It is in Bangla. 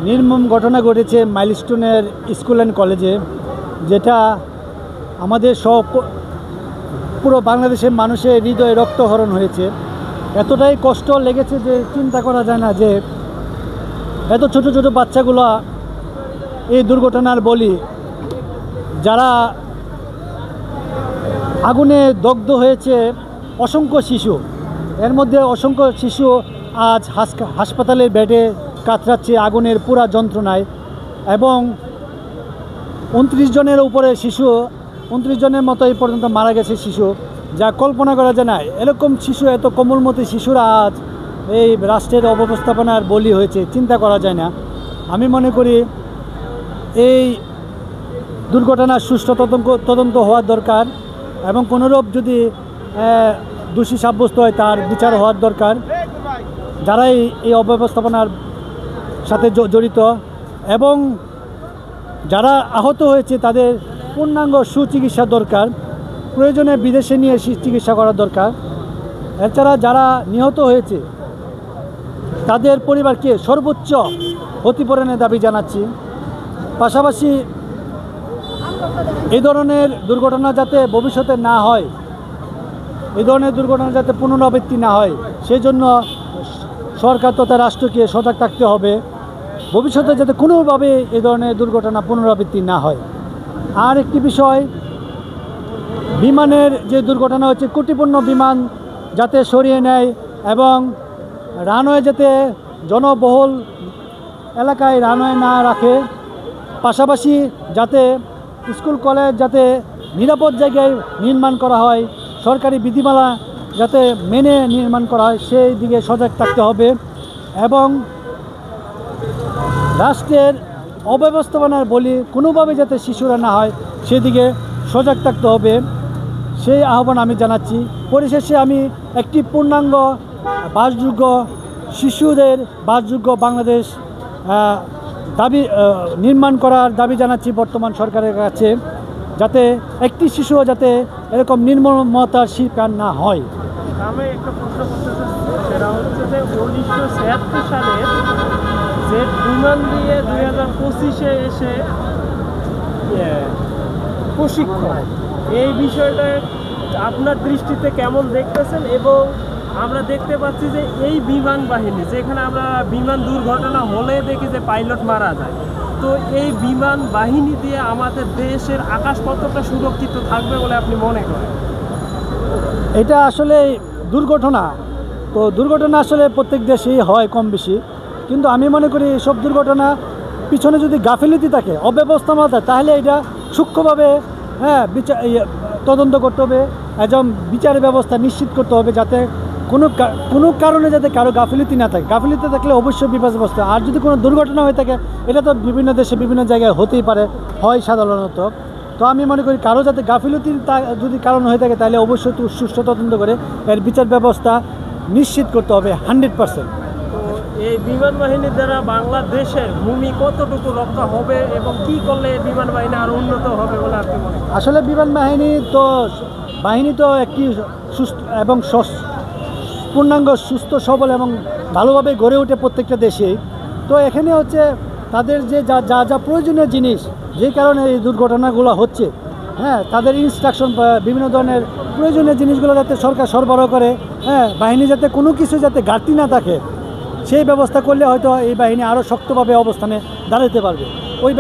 নির্মম ঘটনা ঘটেছে মাইলস্টোনের স্কুল অ্যান্ড কলেজে, যেটা আমাদের পুরো বাংলাদেশের মানুষের হৃদয়ে রক্তহরণ হয়েছে। এতটাই কষ্ট লেগেছে যে চিন্তা করা যায় না যে এত ছোট ছোট বাচ্চাগুলো এই দুর্ঘটনার বলি, যারা আগুনে দগ্ধ হয়েছে অসংখ্য শিশু। এর মধ্যে অসংখ্য শিশু আজ হাসপাতালের বেডে কাতরাচ্ছে আগুনের পুরা যন্ত্রণায়, এবং 29 জনের উপরে শিশু, 29 জনের মতো এই পর্যন্ত মারা গেছে শিশু, যা কল্পনা করা যায় না। এরকম শিশু, এত কোমলমতি শিশুরা আজ এই রাষ্ট্রের অব্যবস্থাপনার বলি হয়েছে, চিন্তা করা যায় না। আমি মনে করি এই দুর্ঘটনার সুষ্ঠু তদন্ত হওয়ার দরকার, এবং কোনোরূপ যদি দোষী সাব্যস্ত হয় তার বিচার হওয়ার দরকার। যারাই এই অব্যবস্থাপনার সাথে জড়িত এবং যারা আহত হয়েছে তাদের পূর্ণাঙ্গ সুচিকিৎসা দরকার, প্রয়োজনে বিদেশে নিয়ে চিকিৎসা করার দরকার। এছাড়া যারা নিহত হয়েছে তাদের পরিবারকে সর্বোচ্চ ক্ষতিপূরণের দাবি জানাচ্ছি। পাশাপাশি এই ধরনের দুর্ঘটনা যাতে ভবিষ্যতে না হয়, এই ধরনের দুর্ঘটনা যাতে পুনরাবৃত্তি না হয়, সেই জন্য সরকার তথা রাষ্ট্রকে সজাগ থাকতে হবে, ভবিষ্যতে যাতে কোনোভাবে এই ধরনের দুর্ঘটনা পুনরাবৃত্তি না হয়। আর একটি বিষয়, বিমানের যে দুর্ঘটনা হচ্ছে, ত্রুটিপূর্ণ বিমান যাতে সরিয়ে নেয় এবং রানওয়ে যাতে জনবহুল এলাকায় রানওয়ে না রাখে, পাশাপাশি যাতে স্কুল কলেজ যাতে নিরাপদ জায়গায় নির্মাণ করা হয়, সরকারি বিধিমালা যাতে মেনে নির্মাণ করা হয়, সেই দিকে সজাগ থাকতে হবে। এবং রাষ্ট্রের অব্যবস্থাপনার বলি কোনোভাবে যাতে শিশুরা না হয়, সেদিকে সজাগ থাকতে হবে, সেই আহ্বান আমি জানাচ্ছি। পরিশেষে আমি একটি পূর্ণাঙ্গ বাসযোগ্য, শিশুদের বাসযোগ্য বাংলাদেশ দাবি নির্মাণ করার দাবি জানাচ্ছি বর্তমান সরকারের কাছে, যাতে একটি শিশুও যাতে এরকম নির্মমতার শিকার না হয়। আমি একটা প্রশ্ন করতে চাচ্ছি, সেটা হচ্ছে যে 1976 সালের যে বিমান দিয়ে 2025-এ এসে প্রশিক্ষণ, এই বিষয়টা আপনার দৃষ্টিতে কেমন দেখতেছেন? এবং আমরা দেখতে পাচ্ছি যে এই বিমান বাহিনী, যেখানে আমরা বিমান দুর্ঘটনা হলে দেখি যে পাইলট মারা যায়, তো এই বিমান বাহিনী দিয়ে আমাদের দেশের আকাশ কতটা সুরক্ষিত থাকবে বলে আপনি মনে করেন? এটা আসলে দুর্ঘটনা, তো দুর্ঘটনা আসলে প্রত্যেক দেশেই হয় কম বেশি, কিন্তু আমি মনে করি এসব দুর্ঘটনা পিছনে যদি গাফিলতি থাকে, অব্যবস্থাপনা থাকে, তাহলে এটা সূক্ষ্মভাবে তদন্ত করতে হবে এবং বিচার ব্যবস্থা নিশ্চিত করতে হবে, যাতে কোনো কারণে যাতে কারো গাফিলতি না থাকে। গাফিলতি থাকলে অবশ্যই বিপর্যস্ত। আর যদি কোনো দুর্ঘটনা হয়ে থাকে, এটা তো বিভিন্ন দেশে বিভিন্ন জায়গায় হতেই পারে, হয় সাধারণত। তো আমি মনে করি কারো যাতে গাফিলতির যদি কারণ হয়ে থাকে, তাহলে অবশ্যই সুষ্ঠু তদন্ত করে এর বিচার ব্যবস্থা নিশ্চিত করতে হবে 100%। তো এই বিমান বাহিনীর দ্বারা বাংলাদেশের ভূমি কতটুকু রক্ষা হবে এবং কী করলে বিমান বাহিনী আরও উন্নত হবে বলে আপনি মনে করেন? আসলে বিমান বাহিনী তো একটি সুস্থ এবং পূর্ণাঙ্গ সুস্থ সবল এবং ভালোভাবে গড়ে ওঠে প্রত্যেকটা দেশেই। তো এখানে হচ্ছে তাদের যে যা যা প্রয়োজনীয় জিনিস, যে কারণে এই দুর্ঘটনাগুলো হচ্ছে, তাদের ইনস্ট্রাকশন, বিভিন্ন ধরনের প্রয়োজনীয় জিনিসগুলো যাতে সরকার সরবরাহ করে, বাহিনী যাতে কোনো কিছু যাতে ঘাটতি না থাকে, সেই ব্যবস্থা করলে হয়তো এই বাহিনী আরও শক্তভাবে অবস্থানে দাঁড়াতে পারবে। ওই